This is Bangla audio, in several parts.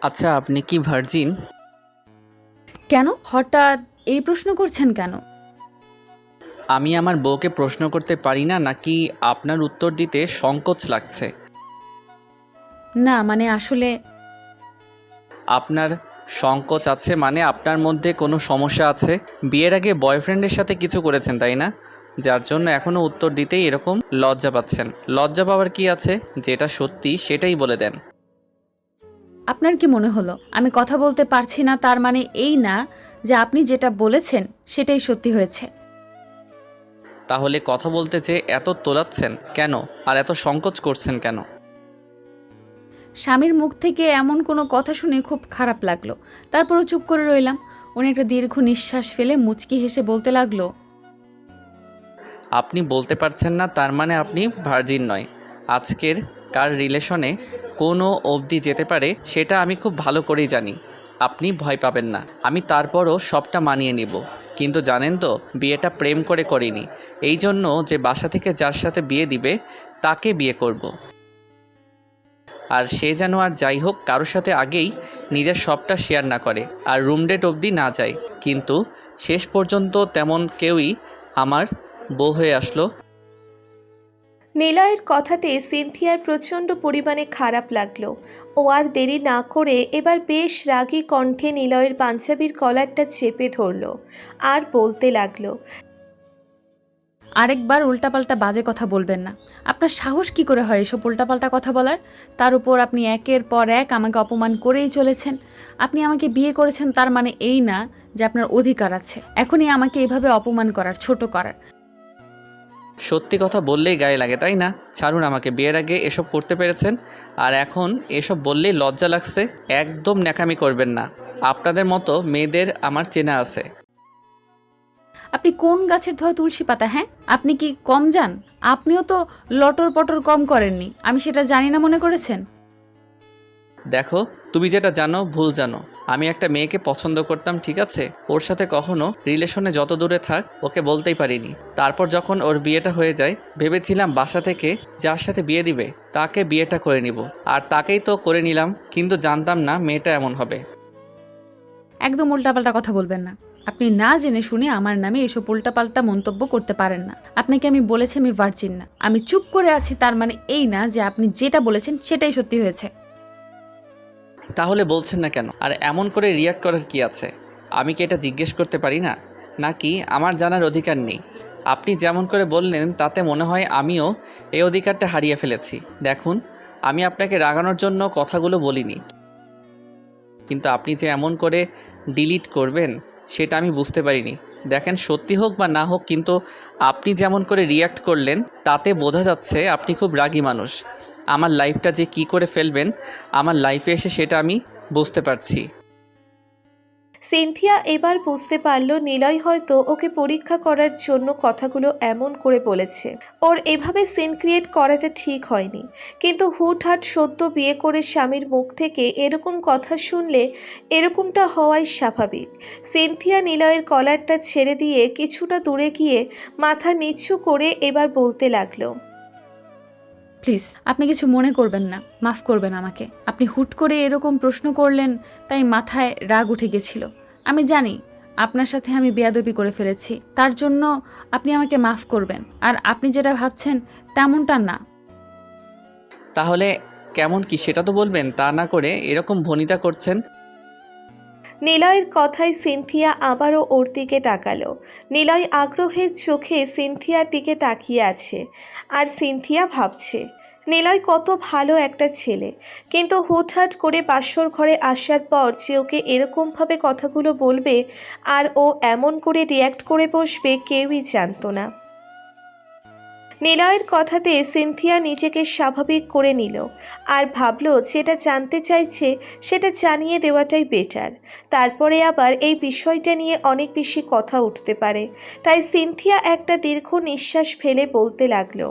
আচ্ছা, আপনি কি ভার্জিন? কেন হঠাৎ এই প্রশ্ন করছেন কেন? আমি আমার বউকে প্রশ্ন করতে পারি না নাকি আপনার উত্তর দিতে সংকোচ লাগছে? না মানে আসলে আপনার সংকোচ আছে মানে আপনার মধ্যে কোনো সমস্যা আছে। বিয়ের আগে বয়ফ্রেন্ডের সাথে কিছু করেছেন তাই না? যার জন্য এখনও উত্তর দিতেই এরকম লজ্জা পাচ্ছেন। লজ্জা পাওয়ার কি আছে? যেটা সত্যি সেটাই বলে দেন। আপনার কি মনে হলো আমি কথা বলতে পারছি না তার মানে এই না যে আপনি যেটা বলেছেন সেটাই সত্যি হয়েছে? তাহলে কথা বলতে যে এত তোলাচ্ছেন কেন, আর এত সংকোচ করছেন কেন? স্বামীর মুখ থেকে এমন কোনো কথা শুনে খুব খারাপ লাগলো, তারপরও চুপ করে রইলাম। উনি একটা দীর্ঘ নিঃশ্বাস ফেলে মুচকি হেসে বলতে লাগলো, আপনি বলতে পারছেন না তার মানে আপনি ভার্জিন নয়। আজকের কার রিলেশনে কোনো অবধি যেতে পারে সেটা আমি খুব ভালো করেই জানি। আপনি ভয় পাবেন না, আমি তারপরও সবটা মানিয়ে নিব। কিন্তু জানেন তো, বিয়েটা প্রেম করে করিনি। এই জন্য যে বাসা থেকে যার সাথে বিয়ে দিবে তাকে বিয়ে করব। আর সে যেন আর যাই হোক কারোর সাথে আগেই নিজের সবটা শেয়ার না করে আর রুম ডেট অবধি না যায়। কিন্তু শেষ পর্যন্ত তেমন কেউই আমার বউ হয়ে আসলো। নিলয়ের কথাতে সিনথিয়ার প্রচণ্ড পরিমাণে খারাপ লাগলো। ও আর দেরি না করে এবার বেশ রাগী কণ্ঠে নিলয়ের পাঞ্জাবির কলারটা চেপে ধরলো আর বলতে লাগলো, আরেকবার উল্টাপাল্টা বাজে কথা বলবেন না। আপনার সাহস কি করে হয় এসব উল্টাপাল্টা কথা বলার? তার উপর আপনি একের পর এক আমাকে অপমান করেই চলেছেন। আপনি আমাকে বিয়ে করেছেন তার মানে এই না যে আপনার অধিকার আছে এখনই আমাকে এভাবে অপমান করার, ছোট করার। সত্যি কথা বললেই গায়ে লাগে তাই না? ছাড়ুন আমাকে, বিয়ের আগে এসব করতে পেরেছেন আর এখন এসব বললেই লজ্জা লাগছে। একদম ন্যাকামি করবেন না। আপনাদের মতো মেয়েদের আমার চেনা আছে। আপনি কোন গাছের ধোয়া তুলসী পাতা? হ্যাঁ, আপনি কি কম যান? আপনিও তো লটর পটর কম করেননি, আমি সেটা জানি না মনে করেছেন? দেখো, তুমি যেটা জানো ভুল জানো। আমি একটা মেয়েকে পছন্দ করতাম, ঠিক আছে? ওর সাথে কখনো রিলেশনে যত দূরে থাক ওকে বলতেই পারিনি। তারপর যখন ওর বিয়েটা হয়ে যায় ভেবেছিলাম বাসা থেকে যার সাথে বিয়ে দিবে তাকে বিয়েটা করে নিব। আর তাকেই তো করে নিলাম, কিন্তু জানতাম না মেয়েটা এমন হবে। একদম উল্টাপাল্টা কথা বলবেন না। আপনি না জেনে শুনে আমার নামে এসব উল্টাপাল্টা মন্তব্য করতে পারেন না। আপনাকে আমি বলেছি আমি ভার্জিন না। আমি চুপ করে আছি তার মানে এই না যে আপনি যেটা বলেছেন সেটাই সত্যি হয়েছে। তাহলে বলছেন না কেন? আর এমন করে রিয়াক্ট করার কি আছে? আমি কি এটা জিজ্ঞেস করতে পারি না? নাকি আমার জানার অধিকার নেই? আপনি যেমন করে বললেন তাতে মনে হয় আমিও এই অধিকারটা হারিয়ে ফেলেছি। দেখুন, আমি আপনাকে রাগানোর জন্য কথাগুলো বলিনি, কিন্তু আপনি যে এমন করে ডিলিট করবেন সেটা আমি বুঝতে পারিনি। দেখেন, সত্যি হোক বা না হোক, কিন্তু আপনি যেমন করে রিয়াক্ট করলেন তাতে বোঝা যাচ্ছে আপনি খুব রাগী মানুষ। আমার লাইফটা যে কি করে ফেলবেন আমার লাইফে এসে সেটা আমি বুঝতে পারছি। সিনথিয়া এবার বুঝতে পারল নিলয় হয়তো ওকে পরীক্ষা করার জন্য কথাগুলো এমন করে বলেছে। ওর এভাবে সিন ক্রিয়েট করাটা ঠিক হয়নি, কিন্তু হুটহাট সদ্য বিয়ে করে স্বামীর মুখ থেকে এরকম কথা শুনলে এরকমটা হওয়াই স্বাভাবিক। সিনথিয়া নিলয়ের কলারটা ছেড়ে দিয়ে কিছুটা দূরে গিয়ে মাথা নিচু করে এবার বলতে লাগলো, প্লিজ আপনি কিছু মনে করবেন না, মাফ করবেন আমাকে। আপনি হুট করে এরকম প্রশ্ন করলেন তাই মাথায় রাগ উঠে গেছিল। আমি জানি আপনার সাথে আমি বেয়াদবি করে ফেলেছি, তার জন্য আপনি আমাকে মাফ করবেন। আর আপনি যেটা ভাবছেন তেমনটা না। তাহলে কেমন কি সেটা তো বলবেন, তা না করে এরকম ভনিতা করছেন। নিলয়ের কথায় সিনথিয়া আবারও ওর দিকে তাকালো। নিলয় আগ্রহের চোখে সিনথিয়ার দিকে তাকিয়ে আছে, আর সিনথিয়া ভাবছে নিলয় কত ভালো একটা ছেলে, কিন্তু হুটহাট করে বাসর ঘরে আসার পর যে ওকে এরকমভাবে কথাগুলো বলবে আর ও এমন করে রিয়্যাক্ট করে বসবে কেউই জানতো না। নিলয়ের কথাতে সিনথিয়া নিজেকে স্বাভাবিক করে নিল আর ভাবল যেটা জানতে চাইছে সেটা জানিয়ে দেওয়াটাই বেটার। তারপরে আবার এই বিষয়টা নিয়ে অনেক বেশি কথা উঠতে পারে। তাই সিনথিয়া একটা দীর্ঘ নিঃশ্বাস ফেলে বলতে লাগলো,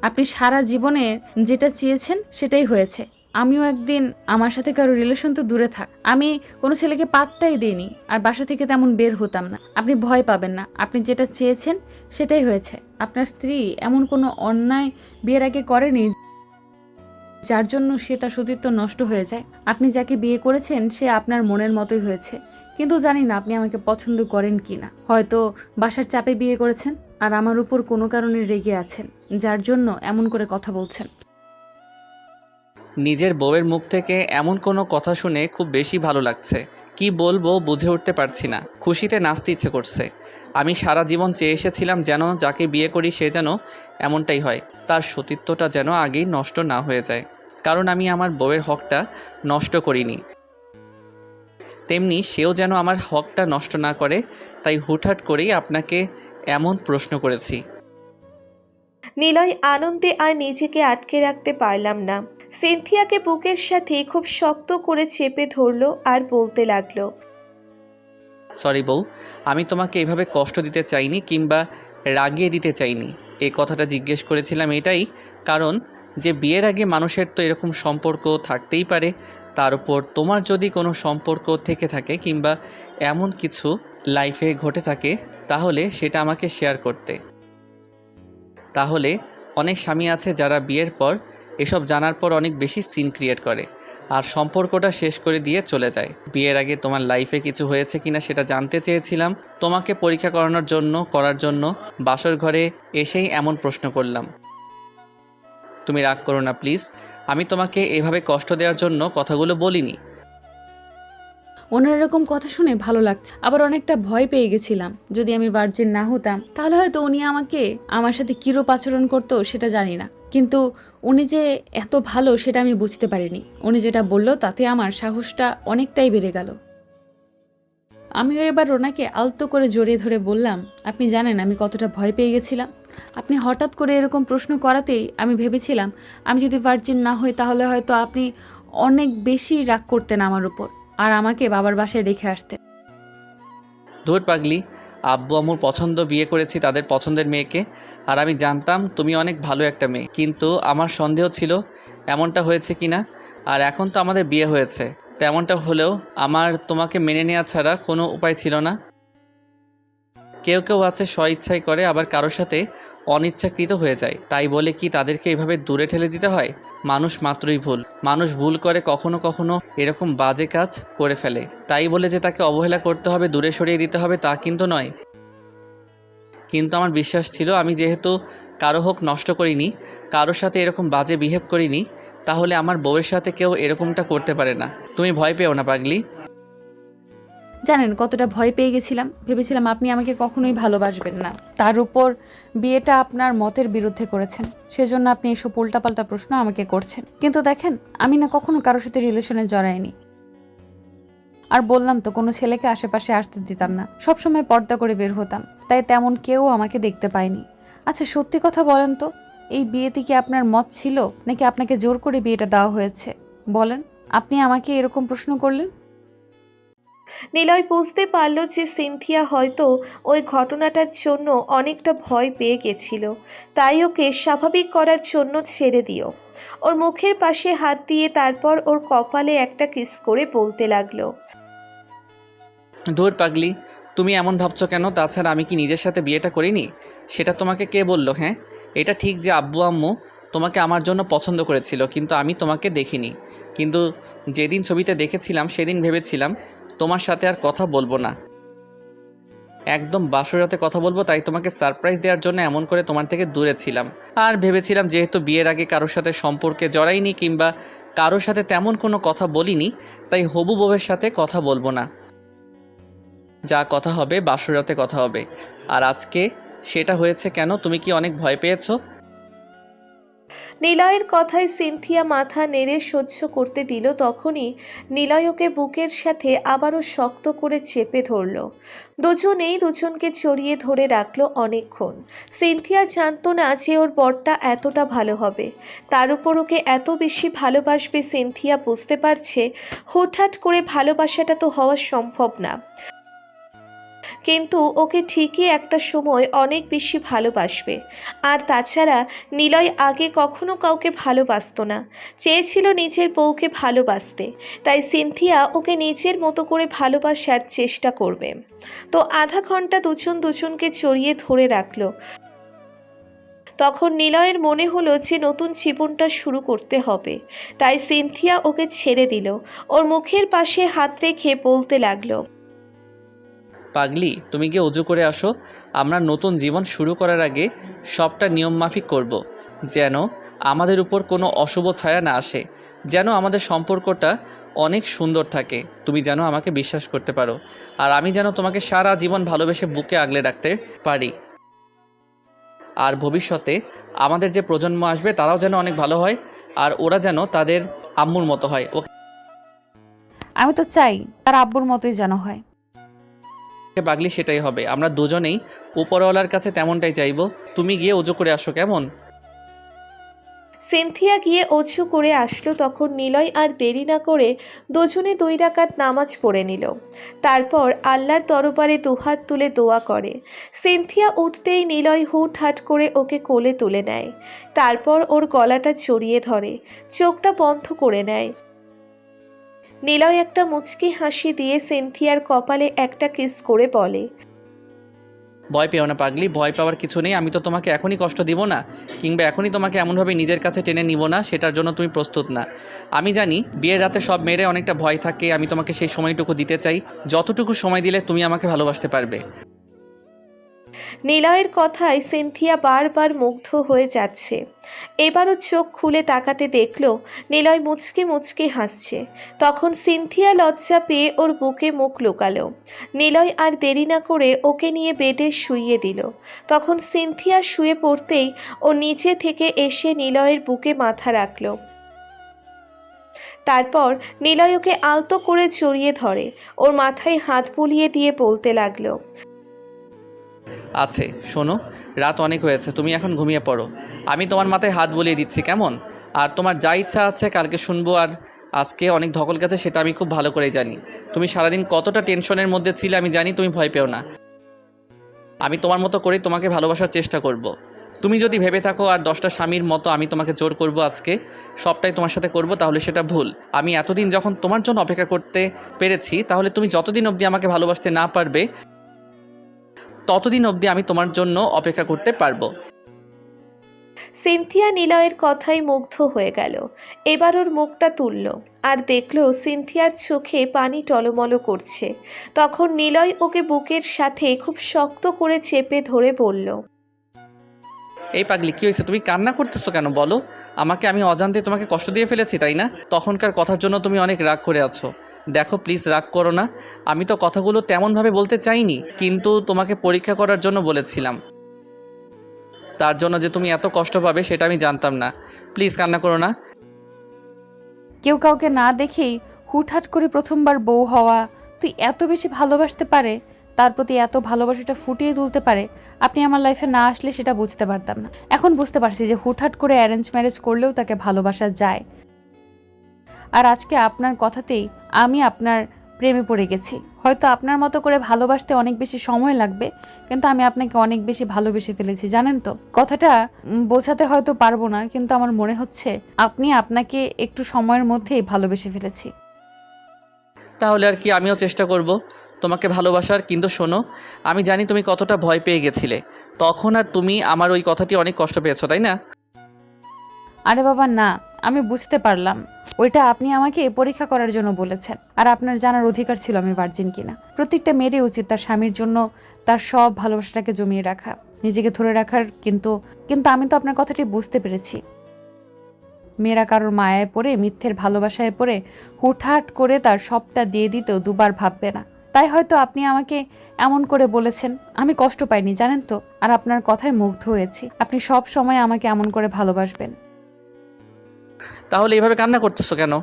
আপনি সারা জীবনে যেটা চেয়েছেন সেটাই হয়েছে। আমিও একদিন আমার সাথে কারো রিলেশন তো দূরে থাক, আমি কোনো ছেলেকে পাত্তাই দিইনি আর বাসা থেকে তেমন বের হতাম না। আপনি ভয় পাবেন না, আপনি যেটা চেয়েছেন সেটাই হয়েছে। আপনার স্ত্রী এমন কোনো অন্যায় বিয়ের আগে করেনি যার জন্য সে তার সতীত্ব নষ্ট হয়ে যায়। আপনি যাকে বিয়ে করেছেন সে আপনার মনের মতোই হয়েছে, কিন্তু জানি না আপনি আমাকে পছন্দ করেন কি না। হয়তো বাসার চাপে বিয়ে করেছেন আর আমার উপর কোনো কারণে রেগে আছেন, যার জন্য এমন করে কথা বলছেন। নিজের বউয়ের মুখ থেকে এমন কোনো কথা শুনে খুব বেশি ভালো লাগছে। কি বলবো বুঝে উঠতে পারছি না। খুশিতে নাচতে ইচ্ছে করছে। আমি সারা জীবন চেয়ে এসেছিলাম যেন যাকে বিয়ে করি সে যেন এমনটাই হয়, তার সতীত্বটা যেন আগেই নষ্ট না হয়ে যায়। কারণ আমি আমার বউয়ের হকটা নষ্ট করিনি, তেমনি সেও যেন আমার হকটা নষ্ট না করে। তাই হুটহাট করেই আপনাকে এমন প্রশ্ন করেছি। নিলয় আনন্দে আর নিজেকে আটকে রাখতে পারলাম না। সিনথিয়াকে বুকের সাথে খুব শক্ত করে চেপে ধরলো আর বলতে লাগলো, সরি বউ, আমি তোমাকে এভাবে কষ্ট দিতে চাইনি কিংবা রাগিয়ে দিতে চাইনি। এই কথাটা জিজ্ঞেস করেছিলাম এটাই কারণ যে বিয়ের আগে মানুষের তো এরকম সম্পর্ক থাকতেই পারে, তার উপর তোমার যদি কোনো সম্পর্ক থেকে থাকে কিংবা এমন কিছু লাইফে ঘটে থাকে তাহলে সেটা আমাকে শেয়ার করতে। তাহলে অনেক স্বামী আছে যারা বিয়ের পর এসব জানার পর অনেক বেশি সিন ক্রিয়েট করে আর সম্পর্কটা শেষ করে দিয়ে চলে যায়। বিয়ের আগে তোমার লাইফে কিছু হয়েছে কিনা সেটা জানতে চেয়েছিলাম, তোমাকে পরীক্ষা করার জন্য বাসর ঘরে এসেই এমন প্রশ্ন করলাম। তুমি রাগ করো না প্লিজ, আমি তোমাকে এভাবে কষ্ট দেওয়ার জন্য কথাগুলো বলিনি। ওনার এরকম কথা শুনে ভালো লাগছে, আবার অনেকটা ভয় পেয়ে গেছিলাম। যদি আমি ভার্জিন না হতাম তাহলে হয়তো উনি আমার সাথে কিরূপ আচরণ করতো সেটা জানি না, কিন্তু উনি যে এত ভালো সেটা আমি বুঝতে পারিনি। উনি যেটা বললো তাতে আমার সাহসটা অনেকটাই বেড়ে গেল। আমিও এবার ওনাকে আলতো করে জড়িয়ে ধরে বললাম, আপনি জানেন আমি কতটা ভয় পেয়ে গেছিলাম। আপনি হঠাৎ করে এরকম প্রশ্ন করাতেই আমি ভেবেছিলাম আমি যদি ভার্জিন না হই তাহলে হয়তো আপনি অনেক বেশি রাগ করতেন আমার উপর আর আমাকে বাবার বাসায় রেখে আসতেন। ধুর পাগলি, আব্বু আম্মুর পছন্দ বিয়ে করেছি তাদের পছন্দের মেয়েকে, আর আমি জানতাম তুমি অনেক ভালো একটা মেয়ে, কিন্তু আমার সন্দেহ ছিল এমনটা হয়েছে কি না। আর এখন তো আমাদের বিয়ে হয়েছে, তেমনটা হলেও আমার তোমাকে মেনে নেওয়া ছাড়া কোনো উপায় ছিল না। কেউ কেউ আছে স্বইচ্ছাই করে, আবার কারোর সাথে অনিচ্ছাকৃত হয়ে যায়। তাই বলে কি তাদেরকে এভাবে দূরে ঠেলে দিতে হয়? মানুষ মাত্রই ভুল, মানুষ ভুল করে কখনো কখনো এরকম বাজে কাজ করে ফেলে। তাই বলে যে তাকে অবহেলা করতে হবে, দূরে সরিয়ে দিতে হবে তা কিন্তু নয়। কিন্তু আমার বিশ্বাস ছিল আমি যেহেতু কারো হোক নষ্ট করিনি, কারোর সাথে এরকম বাজে বিহেভ করিনি, তাহলে আমার বউয়ের সাথে কেউ এরকমটা করতে পারে না। তুমি ভয় পেও না পাগলি। জানেন কতটা ভয় পেয়ে গেছিলাম, ভেবেছিলাম আপনি আমাকে কখনোই ভালোবাসবেন না, তার উপর বিয়েটা আপনার মতের বিরুদ্ধে করেছেন, সেজন্য আপনি এসব উল্টাপাল্টা প্রশ্ন আমাকে করছেন। কিন্তু দেখেন আমি না কখনো কারোর সাথে রিলেশনে জড়াইনি, আর বললাম তো কোনো ছেলেকে আশেপাশে আসতে দিতাম না, সবসময় পর্দা করে বের হতাম, তাই তেমন কেউ আমাকে দেখতে পায়নি। আচ্ছা সত্যি কথা বলেন তো, এই বিয়েতে কি আপনার মত ছিল নাকি আপনাকে জোর করে বিয়েটা দেওয়া হয়েছে? বলেন, আপনি আমাকে এরকম প্রশ্ন করলেন। নিলয় বুঝতে পারল যে সিনথিয়া হয়তো ওই ঘটনাটার জন্য অনেকটা ভয় পেয়ে গেছিল, তাই ওকে স্বাভাবিক করার জন্য ছেড়ে দিও। ওর মুখের পাশে হাত দিয়ে তারপর ওর কপালে একটা কিস করে বলতে লাগলো, ধুর পাগলি, তুমি এমন ভাবছো কেন? তাছাড়া আমি কি নিজের সাথে বিয়েটা করিনি? সেটা তোমাকে কে বলল? হ্যাঁ, এটা ঠিক যে আব্বু আম্মু তোমাকে আমার জন্য পছন্দ করেছিল, কিন্তু আমি তোমাকে দেখিনি। কিন্তু যেদিন ছবিতে দেখেছিলাম সেদিন ভেবেছিলাম তোমার সাথে আর কথা বলবো না, একদম বাসরাতে কথা বলবো। তাই তোমাকে সারপ্রাইজ দেওয়ার জন্য এমন করে তোমার থেকে দূরে ছিলাম। আর ভেবেছিলাম যেহেতু বিয়ের আগে কারোর সাথে সম্পর্কে জড়াইনি কিংবা কারোর সাথে তেমন কোনো কথা বলিনি, তাই হবু বউয়ের সাথে কথা বলবো না। যা কথা হবে বাসরাতে কথা হবে। আর আজকে সেটা হয়েছে কেন? তুমি কি অনেক ভয় পেয়েছো? নিলয়ের কথায় সিনথিয়া মাথা নেড়ে সহ্য করতে দিল। তখনই নিলয় ওকে বুকের সাথে আবারও শক্ত করে চেপে ধরল। দুজনেই দুজনকে জড়িয়ে ধরে রাখলো অনেকক্ষণ। সিনথিয়া জানতো না যে ওর বরটা এতটা ভালো হবে, তার উপর ওকে এত বেশি ভালোবাসবে। সিনথিয়া বুঝতে পারছে হুটহাট করে ভালোবাসাটা তো হওয়া সম্ভব না, কিন্তু ওকে ঠিকই একটা সময় অনেক বেশি ভালোবাসবে। আর তাছাড়া নিলয় আগে কখনো কাউকে ভালোবাসতো না, চেয়েছিল নিজের বউকে ভালোবাসতে, তাই সিনথিয়া ওকে নিজের মতো করে ভালোবাসার চেষ্টা করবে। তো আধা ঘন্টা দুজন দুজনকে জড়িয়ে ধরে রাখলো। তখন নিলয়ের মনে হলো যে নতুন জীবনটা শুরু করতে হবে। তাই সিনথিয়া ওকে ছেড়ে দিল। ওর মুখের পাশে হাত রেখে বলতে লাগলো, পাগলি, তুমি গিয়ে অজু করে আসো। আমরা নতুন জীবন শুরু করার আগে সবটা নিয়মমাফিক করব, যেন আমাদের উপর কোনো অশুভ ছায়া না আসে, যেন আমাদের সম্পর্কটা অনেক সুন্দর থাকে। তুমি যেন আমাকে বিশ্বাস করতে পারো, আর আমি যেন তোমাকে সারা জীবন ভালোবেসে বুকে আগলে রাখতে পারি। আর ভবিষ্যতে আমাদের যে প্রজন্ম আসবে তারাও যেন অনেক ভালো হয়, আর ওরা যেন তাদের আম্মুর মতো হয়। ওকে আমি তো চাই তার আব্বুর মতোই যেন হয়। পাগলি, সেটাই হবে। আমরা দুজনেই উপরওয়ালার কাছে তেমনটাই চাইবো। তুমি গিয়ে অজু করে আসো, কেমন? সিনথিয়া গিয়ে অজু করে আসলো। তখন নিলয় আর দেরি না করে দুজনে 2 রাকাত নামাজ পড়ে নিল। তারপর আল্লাহর দরবারে দুহাত তুলে দোয়া করে। সিনথিয়া উঠতেই নিলয় হুটহাট করে ওকে কোলে তুলে নেয়। তারপর ওর গলাটা জড়িয়ে ধরে, চোখটা বন্ধ করে নেয়। নিলয় একটা মুচকি হাসি দিয়ে সিনথিয়ার কপালে একটা কিস করে বলে, ভয় পেও না পাগলি, ভয় পাওয়ার কিছু নেই। আমি তো তোমাকে এখনই কষ্ট দিব না, কিংবা এখনই তোমাকে এমনভাবে নিজের কাছে টেনে নিব না, সেটার জন্য তুমি প্রস্তুত না। আমি জানি বিয়ের রাতে সব মেয়েরা অনেকটা ভয় থাকে। আমি তোমাকে সেই সময়টুকু দিতে চাই, যতটুকু সময় দিলে তুমি আমাকে ভালোবাসতে পারবে। নিলয়ের কথায় সিনথিয়া বারবার মুগ্ধ হয়ে যাচ্ছে। এবারও চোখ খুলে তাকাতে দেখল নিলয় মুচকি মুচকি হাসছে। তখন সিনথিয়া লজ্জা পেয়ে ওর বুকে মুখ লুকালো। নিলয় আর দেরি না করে ওকে নিয়ে বেডে শুইয়ে দিল। তখন সিনথিয়া শুয়ে পড়তেই ও নিচে থেকে এসে নিলয়ের বুকে মাথা রাখল। তারপর নিলয় ওকে আলতো করে জড়িয়ে ধরে, ওর মাথায় হাত বুলিয়ে দিয়ে বলতে লাগলো, আছে, শোনো, রাত অনেক হয়েছে, তুমি এখন ঘুমিয়ে পড়ো। আমি তোমার মাথায় হাত বুলিয়ে দিচ্ছি, কেমন? আর তোমার যা ইচ্ছা আছে কালকে শুনবো। আর আজকে অনেক ধকল গেছে, সেটা আমি খুব ভালো করেই জানি। তুমি সারাদিন কতটা টেনশনের মধ্যে ছিলে আমি জানি। তুমি ভয় পেও না, আমি তোমার মতো করেই তোমাকে ভালোবাসার চেষ্টা করব। তুমি যদি ভেবে থাকো আর 10টা স্বামীর মতো আমি তোমাকে জোর করব আজকে সবটাই তোমার সাথে করব, তাহলে সেটা ভুল। আমি এতদিন যখন তোমার জন্য অপেক্ষা করতে পেরেছি, তাহলে তুমি যতদিন অবধি আমাকে ভালোবাসতে না পারবে ততদিন অবধি আমি তোমার জন্য অপেক্ষা করতে পারবো। সিনথিয়া নিলয়ের কথায় মুগ্ধ হয়ে গেল। এবার ওর মুখটা তুলল আর দেখল সিনথিয়ার চোখে পানি টলমল করছে। তখন নিলয় ওকে বুকের সাথে খুব শক্ত করে চেপে ধরে বলল, এই পাগলি, কী হয়েছে? তুমি কান্না করতেছো কেন বলো আমাকে? আমি অজান্তে তোমাকে কষ্ট দিয়ে ফেলেছি, তাই না? তখনকার কথার জন্য তুমি অনেক রাগ করে আছো। দেখো প্লিজ, রাগ করো না। আমি তো কথাগুলো তেমনভাবে বলতে চাইনি, কিন্তু তোমাকে পরীক্ষা করার জন্য বলেছিলাম। তার জন্য যে তুমি এত কষ্ট পাবে সেটা আমি জানতাম না। প্লিজ কান্না করো না। কেউ কাউকে না দেখেই হুটহাট করে প্রথমবার বউ হওয়া, তুই এত বেশি ভালোবাসতে পারে, তার প্রতি এত ভালোবাসাটা ফুটিয়ে তুলতে পারে, আপনি আমার লাইফে না আসলে সেটা বুঝতে পারতাম না। এখন বুঝতে পারছি যে হুটহাট করে অ্যারেঞ্জ ম্যারেজ করলেও তাকে ভালোবাসা যায়। আর আজকে আপনার কথাতেই আমি আপনার প্রেমে পড়ে গেছি। হয়তো আপনার মতো করে ভালোবাসতে অনেক বেশি সময় লাগবে, কিন্তু আমি আপনাকে অনেক বেশি ভালোবেসে ফেলেছি, জানেন তো। কথাটা বোঝাতে হয়তো পারবো না, কিন্তু আমার মনে হচ্ছে আপনাকে একটু সময়ের মধ্যেই ভালোবেসে ফেলেছি। তাহলে আর কি, আমিও চেষ্টা করব তোমাকে ভালোবাসার। কিন্তু শোনো, আমি জানি তুমি কতটা ভয় পেয়ে গেছিলে তখন, আর তুমি আমার ওই কথাটি অনেক কষ্ট পেয়েছো, তাই না? আরে বাবা না, আমি বুঝতে পারলাম ওইটা আপনি আমাকে পরীক্ষা করার জন্য বলেছেন। আর আপনার জানার অধিকার ছিল আমি ভার্জিন কিনা। প্রত্যেকটা মেয়েরই উচিত তার স্বামীর জন্য তার সব ভালোবাসাটাকে জমিয়ে রাখা, নিজেকে ধরে রাখার। কিন্তু আমি তো আপনার কথাটি বুঝতে পেরেছি। মেয়েরা কারোর মায়ায় পড়ে, মিথ্যের ভালোবাসায় পড়ে হুটহাট করে তার সবটা দিয়ে দিতেও দুবার ভাববে না। তাই হয়তো আপনি আমাকে এমন করে বলেছেন। আমি কষ্ট পাইনি, জানেন তো। আর আপনার কথায় মুগ্ধ হয়েছি। আপনি সব সময় আমাকে এমন করে ভালোবাসবেন। তাহলে এইভাবে কান্না করতেছো কেন?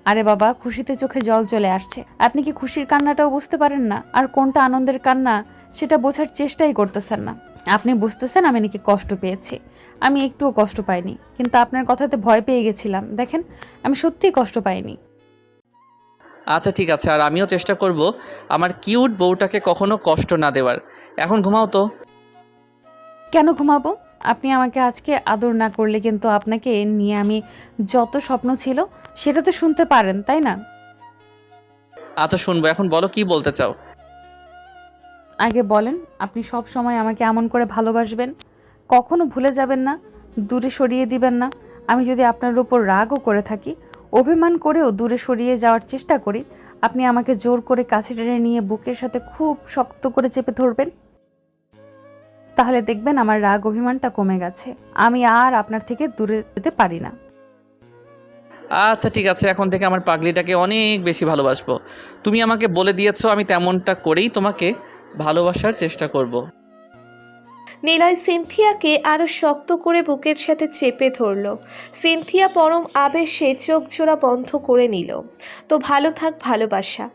আরে বাবা, খুশিতে চোখে জল চলে আসছে। আপনি কি খুশির কান্নাটাও বুঝতে পারেন না? আর কোনটা আনন্দের কান্না সেটা বোঝার চেষ্টাই করতেছেন না। আপনি বুঝতেছেন আমি নাকি কষ্ট পেয়েছি। আমি একটুও কষ্ট পাইনি, কিন্তু আপনার কথাতে ভয় পেয়ে গেছিলাম। দেখেন, আমি সত্যিই কষ্ট পাইনি। আচ্ছা ঠিক আছে, আর আমিও চেষ্টা করব আমার কিউট বউটাকে কখনো কষ্ট না দেওয়ার। এখন ঘুমাও তো। কেন ঘুমাবো? আপনি আমাকে আজকে আদর না করলে কিন্তু আপনাকে নিয়ে আমি যত স্বপ্ন ছিল সেটা তো শুনতে পারেন, তাই না? আচ্ছা শুনবো, এখন বলো কি বলতে চাও। আগে বলেন, আপনি সব সময় আমাকে এমন করে ভালোবাসবেন, কখনো ভুলে যাবেন না, দূরে সরিয়ে দিবেন না। আমি যদি আপনার উপর রাগও করে থাকি, অভিমান করেও দূরে সরিয়ে যাওয়ার চেষ্টা করি, আপনি আমাকে জোর করে কাছে টেনে নিয়ে বুকের সাথে খুব শক্ত করে চেপে ধরবেন। তাহলে দেখবেন আমার রাগ অভিমানটা কমে গেছে। আমি আর আপনার থেকে দূরে যেতে পারি না। আচ্ছা ঠিক আছে, এখন থেকে আমার পাগলিটাকে অনেক বেশি ভালোবাসবো। তুমি আমাকে বলে দিয়েছো, আমি তেমনটা করেই তোমাকে ভালোবাসার চেষ্টা করব। নিলয় সিনথিয়াকে আরো শক্ত করে বুকের সাথে চেপে ধরল। সিনথিয়া পরম আবেশে চোখ জোড়া বন্ধ করে নিল। তো ভালো থাক ভালোবাসা।